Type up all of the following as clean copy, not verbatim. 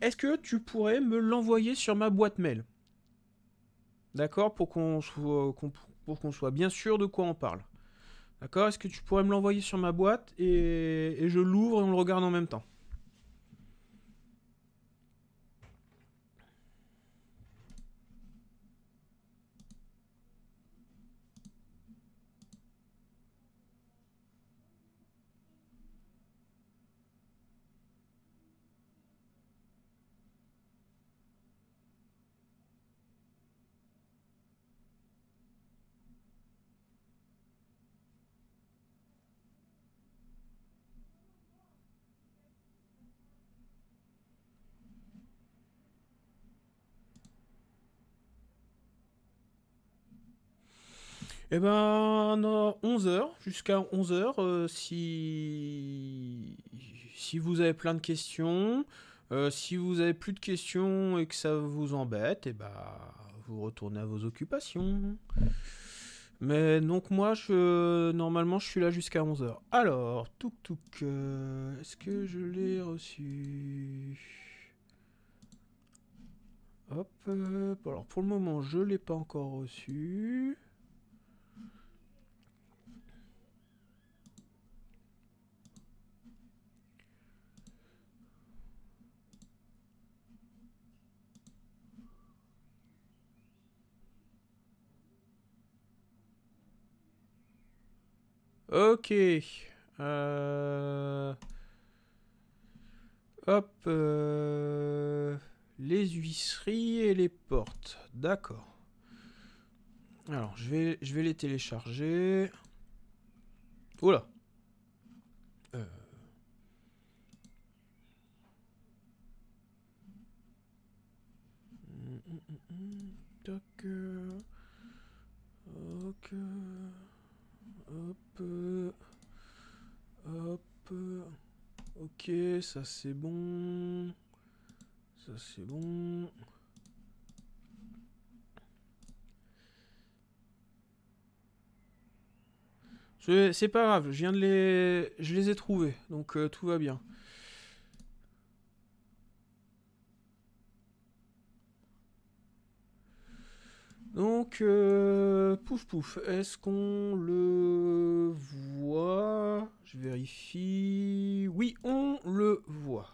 est-ce que tu pourrais me l'envoyer sur ma boîte mail? D'accord, pour qu'on soit bien sûr de quoi on parle. D'accord, est-ce que tu pourrais me l'envoyer sur ma boîte et je l'ouvre et on le regarde en même temps? Eh ben, 11 heures, jusqu'à 11 heures, si vous avez plein de questions, si vous avez plus de questions et que ça vous embête, eh ben, vous retournez à vos occupations. Mais donc moi, normalement, je suis là jusqu'à 11 heures. Alors, est-ce que je l'ai reçu? Hop, alors pour le moment, je l'ai pas encore reçu. Ok. Euh... Hop. Les huisseries et les portes. D'accord. Alors, je vais les télécharger. Oula. Euh... Toc. Ok. Hop. Hop. Ok, ça c'est bon. Ça c'est bon. C'est pas grave, je les ai trouvés, donc tout va bien. Donc, pouf pouf, est-ce qu'on le voit? Je vérifie. Oui, on le voit.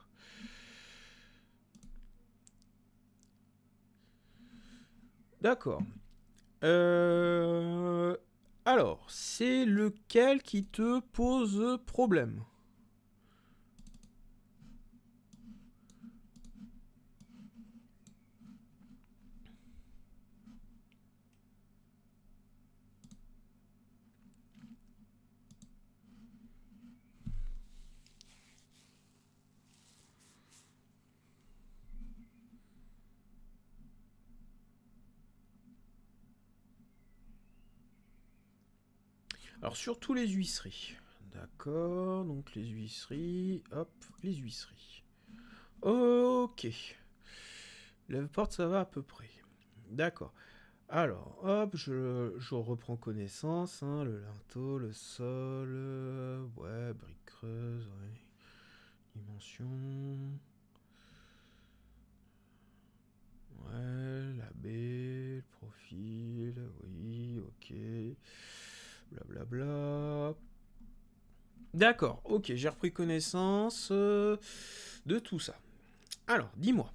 D'accord. Alors, c'est lequel qui te pose problème? Alors, surtout les huisseries. D'accord, donc les huisseries. Hop, les huisseries. Ok. La porte, ça va à peu près. D'accord. Alors, hop, je reprends connaissance. Hein, le linteau, le sol. Ouais, brique creuse, ouais. Dimension. Ouais, la baie, le profil. Oui, ok. Blablabla. D'accord, ok, j'ai repris connaissance de tout ça. Alors, dis-moi.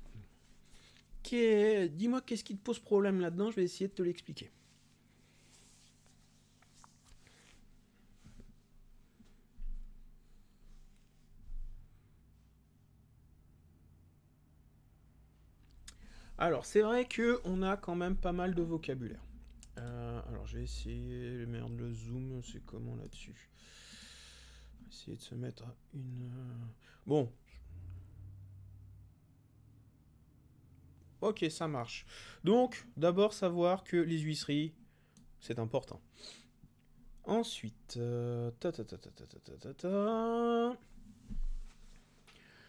Dis-moi qu'est-ce qui te pose problème là-dedans, je vais essayer de te l'expliquer. Alors, c'est vrai que on a quand même pas mal de vocabulaire. Alors, j'ai essayé. Merde, le zoom, c'est comment là-dessus? Essayer de se mettre à une. Bon. Ok, ça marche. Donc, d'abord savoir que les huisseries, c'est important. Ensuite,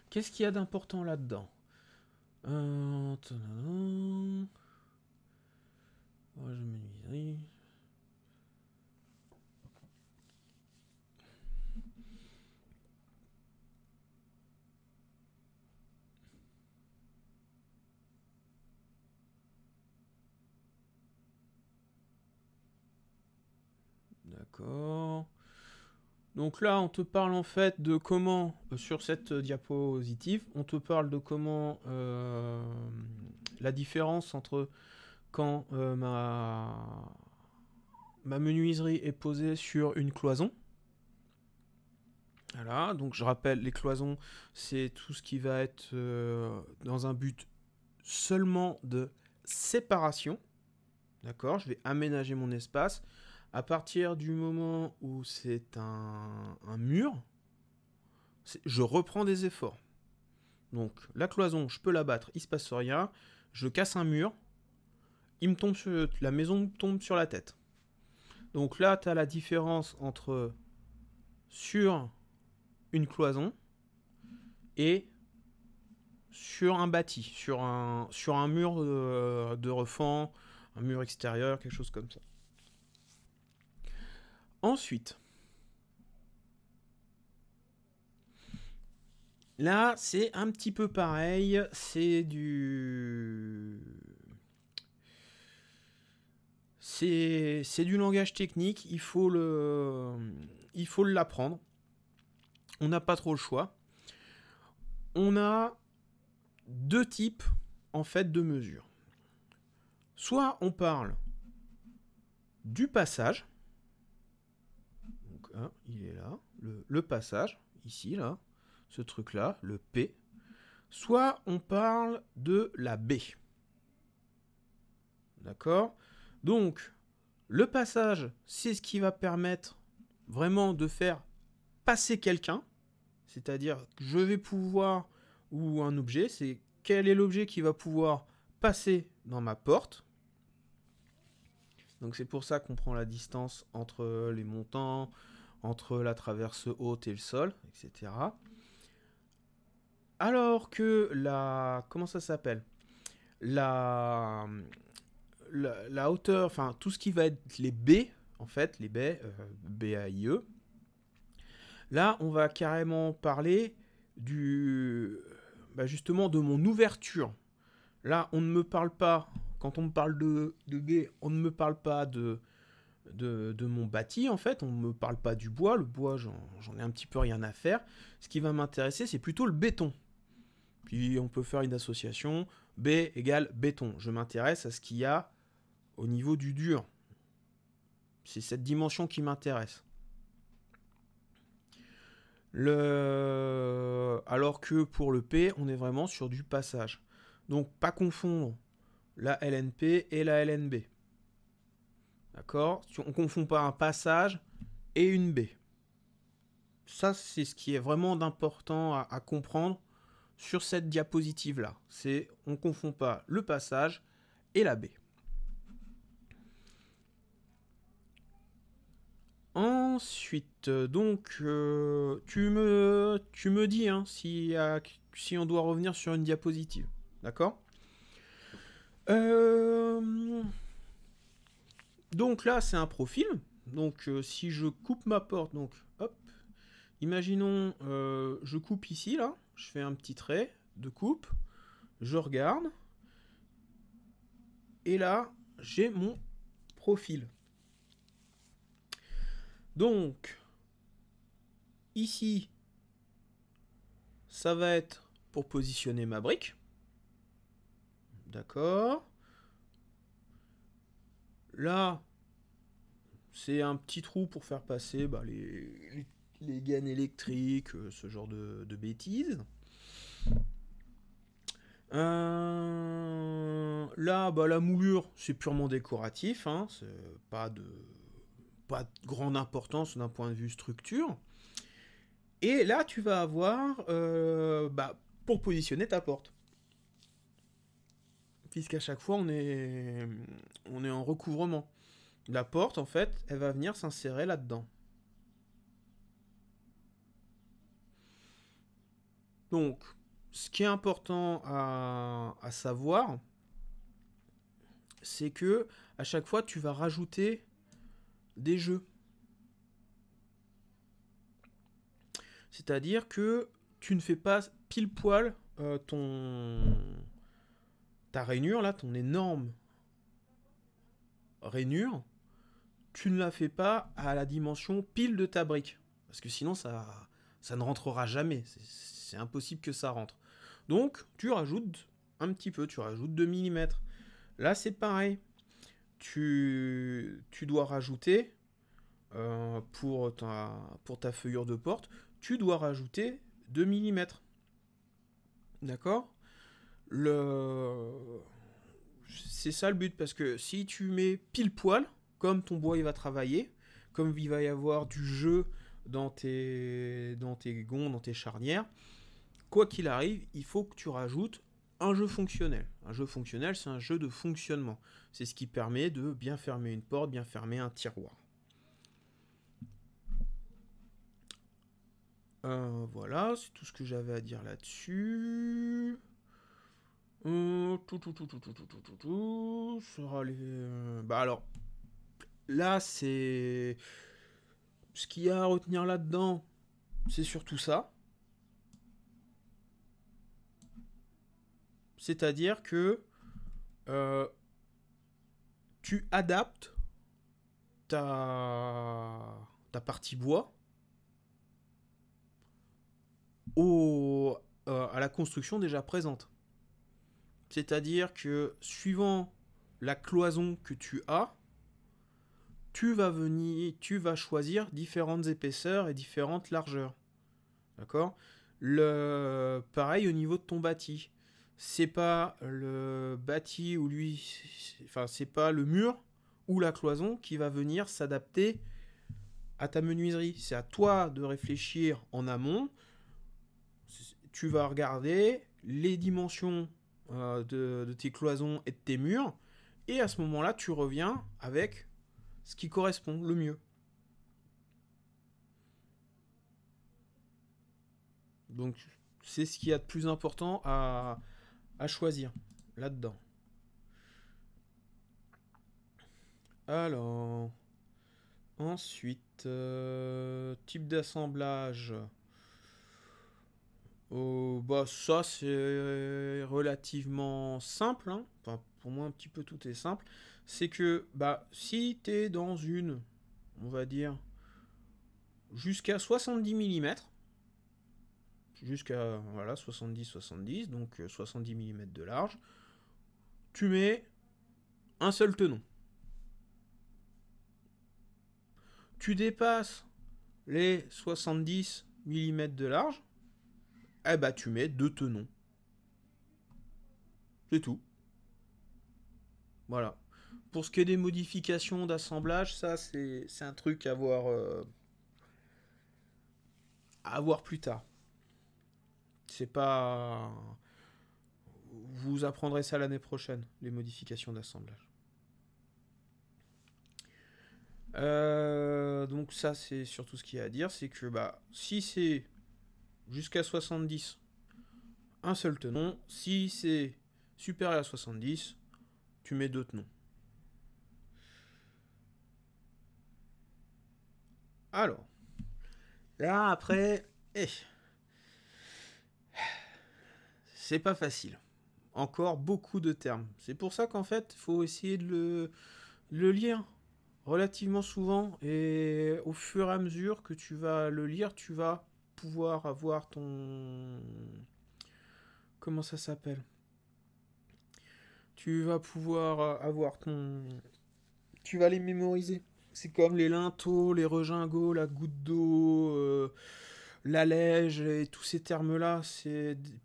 qu'est-ce qu'il y a d'important là-dedans? Oh, je me D'accord. Donc là, on te parle en fait de comment, sur cette diapositive, on te parle de comment la différence entre quand ma menuiserie est posée sur une cloison. Voilà, donc je rappelle, les cloisons, c'est tout ce qui va être dans un but seulement de séparation. D'accord, je vais aménager mon espace. À partir du moment où c'est un mur, je reprends des efforts. Donc la cloison, je peux la battre, il se passe rien. Je casse un mur, la maison me tombe sur la tête. Donc là, tu as la différence entre sur une cloison et sur un bâti, sur un mur de refend, un mur extérieur, quelque chose comme ça. Ensuite, là, c'est un petit peu pareil, c'est du langage technique, il faut l'apprendre. On n'a pas trop le choix. On a deux types en fait de mesures. Soit on parle du passage. Donc, hein, il est là, le passage, ici, là, ce truc-là, le P. Soit on parle de la B. D'accord ? Donc, le passage, c'est ce qui va permettre vraiment de faire passer quelqu'un. C'est-à-dire que je vais pouvoir, ou un objet, c'est quel est l'objet qui va pouvoir passer dans ma porte. Donc c'est pour ça qu'on prend la distance entre les montants, entre la traverse haute et le sol, etc. Alors que comment ça s'appelle, la hauteur, enfin tout ce qui va être les baies, en fait, les baies, B-A-I-E, là on va carrément parler justement de mon ouverture. Là on ne me parle pas, quand on me parle de baies, on ne me parle pas de mon bâti, en fait, on ne me parle pas du bois. Le bois, j'en ai un petit peu rien à faire. Ce qui va m'intéresser, c'est plutôt le béton. Puis on peut faire une association, B égale béton. Je m'intéresse à ce qu'il y a au niveau du dur. C'est cette dimension qui m'intéresse. Alors que pour le P, on est vraiment sur du passage. Donc pas confondre la LNP et la LNB. D'accord ? On ne confond pas un passage et une baie. Ça, c'est ce qui est vraiment d'important à comprendre sur cette diapositive-là. On ne confond pas le passage et la baie. Ensuite, donc, tu me dis hein, si on doit revenir sur une diapositive. D'accord ? Donc là, c'est un profil. Donc, si je coupe ma porte, donc, hop, imaginons, je coupe ici, là, je fais un petit trait de coupe, je regarde, et là, j'ai mon profil. Donc, ici, ça va être pour positionner ma brique. D'accord. Là, c'est un petit trou pour faire passer les gaines électriques, ce genre de bêtises. Là, la moulure, c'est purement décoratif. Hein, c'est pas de grande importance d'un point de vue structure. Et là, tu vas avoir pour positionner ta porte. Puisqu'à chaque fois, on est en recouvrement. La porte, en fait, elle va venir s'insérer là-dedans. Donc, ce qui est important à savoir, c'est que à chaque fois, tu vas rajouter des jeux. C'est-à-dire que tu ne fais pas pile poil ta rainure, là, ton énorme rainure, tu ne la fais pas à la dimension pile de ta brique. Parce que sinon, ça ne rentrera jamais. C'est impossible que ça rentre. Donc, tu rajoutes un petit peu, tu rajoutes 2 mm. Là, c'est pareil. Tu dois rajouter, pour ta feuillure de porte, tu dois rajouter 2 mm. D'accord ? C'est ça le but, parce que si tu mets pile poil, comme ton bois il va travailler, comme il va y avoir du jeu dans tes gonds, dans tes charnières, quoi qu'il arrive, il faut que tu rajoutes un jeu fonctionnel. Un jeu fonctionnel, c'est un jeu de fonctionnement. C'est ce qui permet de bien fermer une porte, bien fermer un tiroir. Voilà, c'est tout ce que j'avais à dire là-dessus. Bah alors, là, c'est... Ce qu'il y a à retenir là-dedans, c'est surtout ça. C'est-à-dire que tu adaptes ta partie bois à la construction déjà présente. C'est-à-dire que suivant la cloison que tu as, tu vas choisir différentes épaisseurs et différentes largeurs. D'accord ? Pareil au niveau de ton bâti. C'est pas le bâti ou c'est pas le mur ou la cloison qui va venir s'adapter à ta menuiserie. C'est à toi de réfléchir en amont. Tu vas regarder les dimensions de tes cloisons et de tes murs, et à ce moment-là, tu reviens avec ce qui correspond le mieux. Donc, c'est ce qu'il y a de plus important à choisir là-dedans. Alors, ensuite, type d'assemblage. Bah ça c'est relativement simple, hein. Enfin, pour moi un petit peu tout est simple. C'est que bah si t'es dans on va dire, jusqu'à 70 mm, jusqu'à voilà 70, donc 70 mm de large, tu mets un seul tenon. Tu dépasses les 70 mm de large, eh bah tu mets 2 tenons. C'est tout. Voilà. Pour ce qui est des modifications d'assemblage, ça c'est un truc à voir plus tard. C'est pas... Vous apprendrez ça l'année prochaine, les modifications d'assemblage. Donc ça c'est surtout ce qu'il y a à dire, c'est que bah si c'est jusqu'à 70, un seul tenon. Si c'est supérieur à 70, tu mets 2 tenons. Alors, là après, c'est pas facile. Encore beaucoup de termes. C'est pour ça qu'en fait, il faut essayer de le lire relativement souvent, et au fur et à mesure que tu vas le lire, tu vas pouvoir avoir ton... Comment ça s'appelle ? Tu vas pouvoir avoir ton... Tu vas les mémoriser. C'est comme les linteaux, les regingos, la goutte d'eau, l'allège et tous ces termes-là.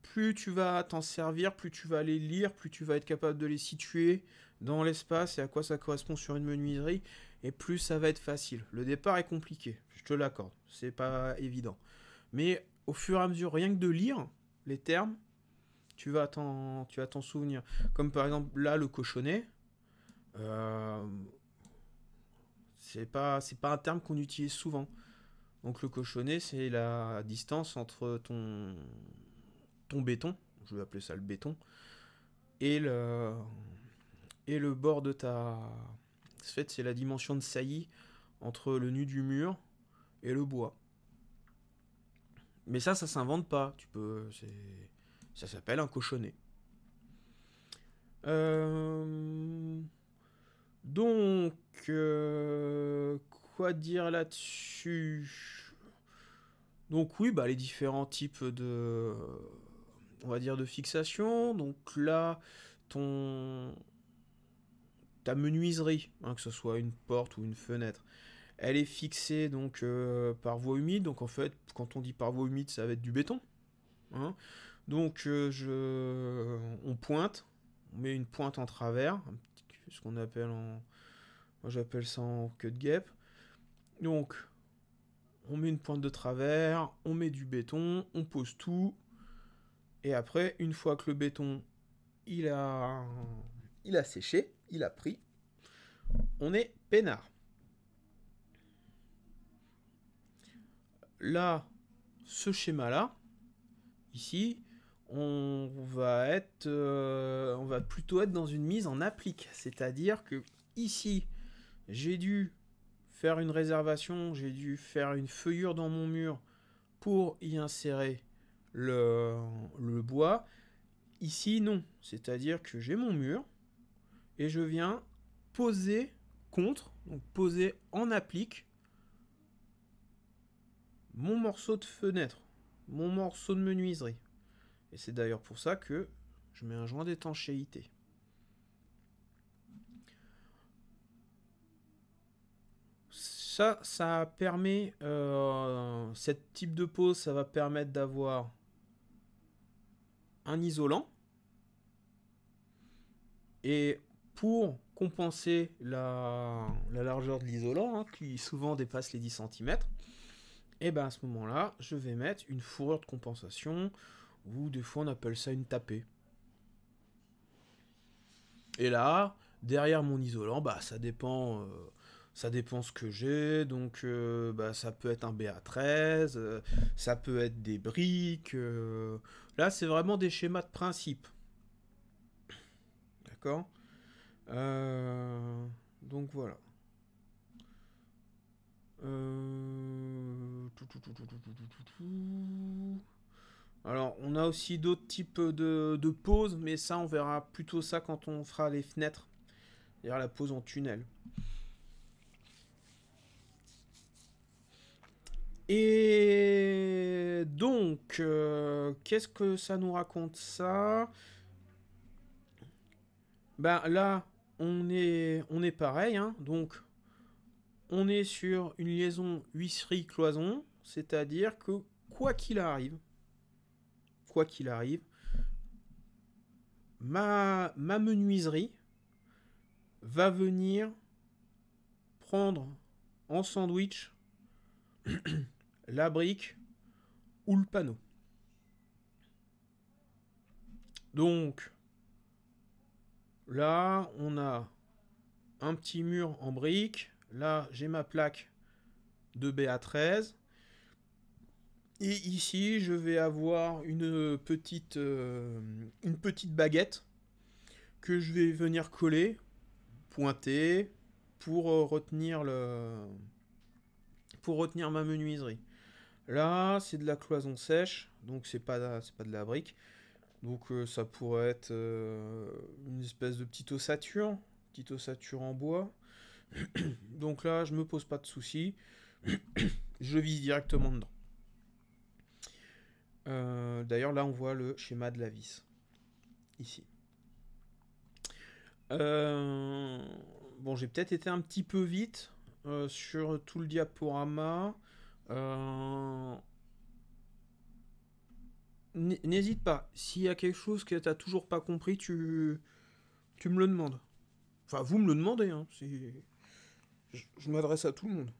Plus tu vas t'en servir, plus tu vas les lire, plus tu vas être capable de les situer dans l'espace et à quoi ça correspond sur une menuiserie, et plus ça va être facile. Le départ est compliqué, je te l'accorde, c'est pas évident. Mais au fur et à mesure, rien que de lire les termes, tu vas t'en souvenir. Comme par exemple là, le cochonnet. C'est pas un terme qu'on utilise souvent. Donc le cochonnet, c'est la distance entre ton béton, je vais appeler ça le béton, et le bord de ta... En fait, c'est la dimension de saillie entre le nu du mur et le bois. Mais ça s'invente pas. Ça s'appelle un cochonnet. Donc, quoi dire là-dessus? Donc oui, bah, les différents types de, on va dire, de fixation. Donc là, ta menuiserie, hein, que ce soit une porte ou une fenêtre, elle est fixée donc par voie humide. Donc en fait, quand on dit par voie humide, ça va être du béton, hein. Donc on pointe, on met une pointe en travers, ce qu'on appelle moi j'appelle ça en queue de guêpe. Donc on met une pointe de travers, on met du béton, on pose tout, et après, une fois que le béton il a, il a séché, il a pris, on est peinard. Là, ce schéma-là, ici, on va plutôt être dans une mise en applique. C'est-à-dire que ici, j'ai dû faire une réservation, j'ai dû faire une feuillure dans mon mur pour y insérer le bois. Ici, non. C'est-à-dire que j'ai mon mur et je viens poser contre, donc poser en applique mon morceau de fenêtre, mon morceau de menuiserie. Et c'est d'ailleurs pour ça que je mets un joint d'étanchéité. Ça permet, ce type de pose, ça va permettre d'avoir un isolant. Et pour compenser la largeur de l'isolant, hein, qui souvent dépasse les 10 cm, et ben à ce moment-là, je vais mettre une fourrure de compensation, ou des fois on appelle ça une tapée. Et là, derrière mon isolant, bah ça dépend ce que j'ai. Donc bah, ça peut être un BA13, ça peut être des briques. Là, c'est vraiment des schémas de principe. D'accord. Donc voilà. Alors, on a aussi d'autres types de poses, mais ça, on verra plutôt ça quand on fera les fenêtres. C'est-à-dire la pose en tunnel. Et donc, qu'est-ce que ça nous raconte ça? Ben là, on est pareil, hein. Donc, on est sur une liaison huisserie-cloison, c'est-à-dire que quoi qu'il arrive, ma menuiserie va venir prendre en sandwich la brique ou le panneau. Donc là, on a un petit mur en brique. Là, j'ai ma plaque de BA13. Et ici, je vais avoir une petite baguette que je vais venir coller, pointer, pour retenir ma menuiserie. Là, c'est de la cloison sèche, donc c'est pas de la brique. Donc ça pourrait être une espèce de petite ossature en bois. Donc là, je me pose pas de soucis. Je vise directement dedans. D'ailleurs, là, on voit le schéma de la vis. Ici. Bon, j'ai peut-être été un petit peu vite sur tout le diaporama. N'hésite pas. S'il y a quelque chose que tu n'as toujours pas compris, tu me le demandes. Enfin, vous me le demandez. Hein. Je m'adresse à tout le monde.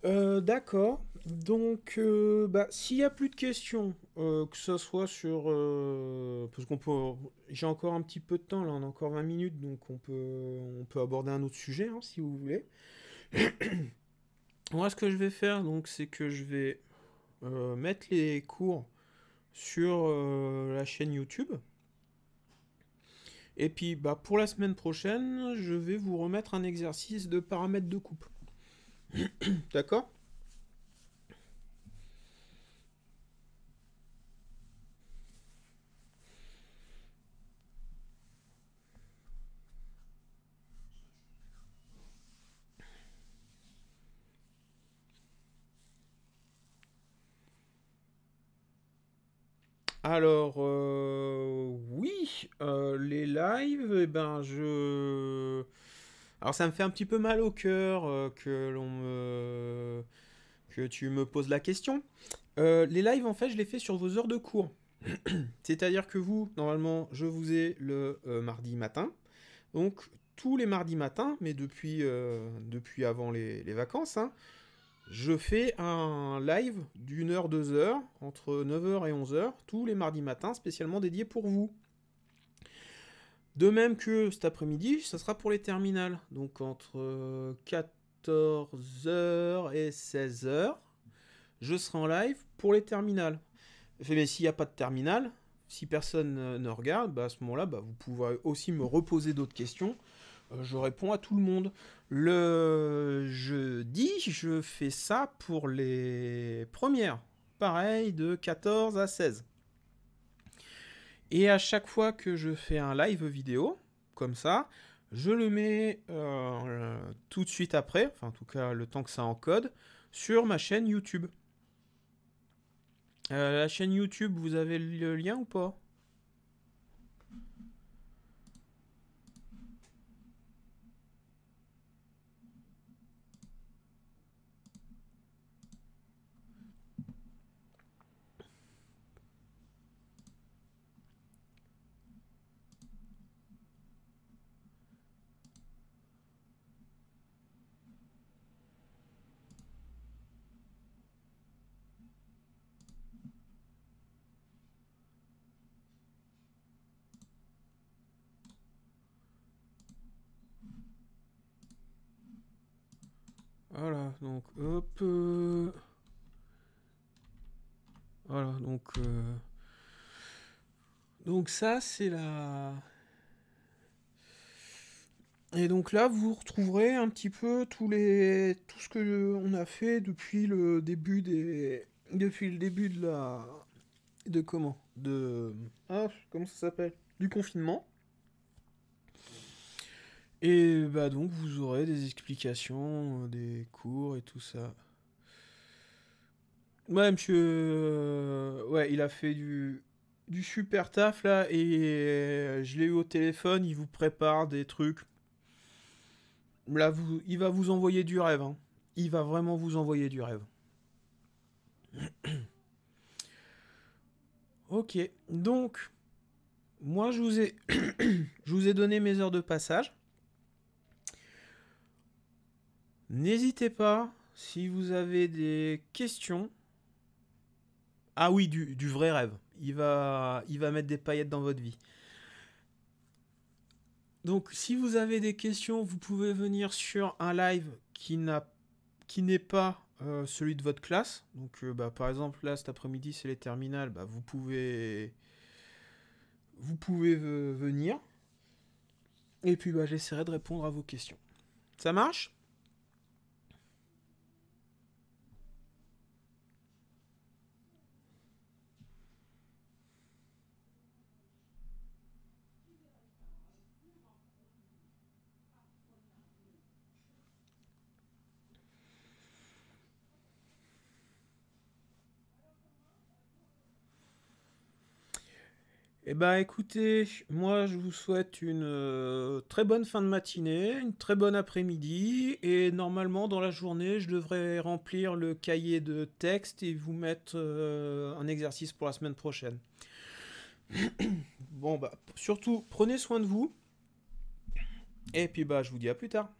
D'accord. Donc, bah, s'il n'y a plus de questions, que ce soit sur... parce qu'on peut... J'ai encore un petit peu de temps, là, on a encore 20 minutes, donc on peut aborder un autre sujet, hein, si vous voulez. Moi, ce que je vais faire, donc, c'est que je vais mettre les cours sur la chaîne YouTube. Et puis, bah, pour la semaine prochaine, je vais vous remettre un exercice de paramètres de couple. D'accord? Alors, oui, les lives, eh ben, Alors, ça me fait un petit peu mal au cœur que tu me poses la question. Les lives, en fait, je les fais sur vos heures de cours. C'est-à-dire que vous, normalement, je vous ai le mardi matin. Donc, tous les mardis matins, mais depuis avant les vacances, hein, je fais un live d'une heure, 2 heures, entre 9 heures et 11 heures, tous les mardis matins, spécialement dédié pour vous. De même que cet après-midi, ça sera pour les terminales. Donc entre 14 heures et 16 heures, je serai en live pour les terminales. Mais s'il n'y a pas de terminale, si personne ne regarde, bah à ce moment-là, bah vous pouvez aussi me reposer d'autres questions. Je réponds à tout le monde. Le jeudi, je fais ça pour les premières. Pareil, de 14 à 16. Et à chaque fois que je fais un live vidéo, comme ça, je le mets tout de suite après, enfin en tout cas le temps que ça encode, sur ma chaîne YouTube. La chaîne YouTube, vous avez le lien ou pas? Voilà, donc hop. Voilà, donc ça c'est la... Et donc là, vous retrouverez un petit peu tout ce que on a fait depuis le début de la, de comment, de, ah, comment ça s'appelle, du confinement. Et bah donc vous aurez des explications, des cours et tout ça. Ouais, monsieur, ouais, il a fait du super taf là et je l'ai eu au téléphone. Il vous prépare des trucs. Là, il va vous envoyer du rêve, hein. Il va vraiment vous envoyer du rêve. Ok, donc moi je vous ai donné mes heures de passage. N'hésitez pas si vous avez des questions. Ah oui, du vrai rêve. Il va mettre des paillettes dans votre vie. Donc si vous avez des questions, vous pouvez venir sur un live qui n'est pas celui de votre classe. Donc bah, par exemple là cet après-midi c'est les terminales, bah, vous pouvez venir. Et puis bah, j'essaierai de répondre à vos questions. Ça marche? Eh ben écoutez, moi je vous souhaite une très bonne fin de matinée, une très bonne après-midi, et normalement dans la journée je devrais remplir le cahier de texte et vous mettre un exercice pour la semaine prochaine. Bon bah surtout prenez soin de vous, et puis bah je vous dis à plus tard.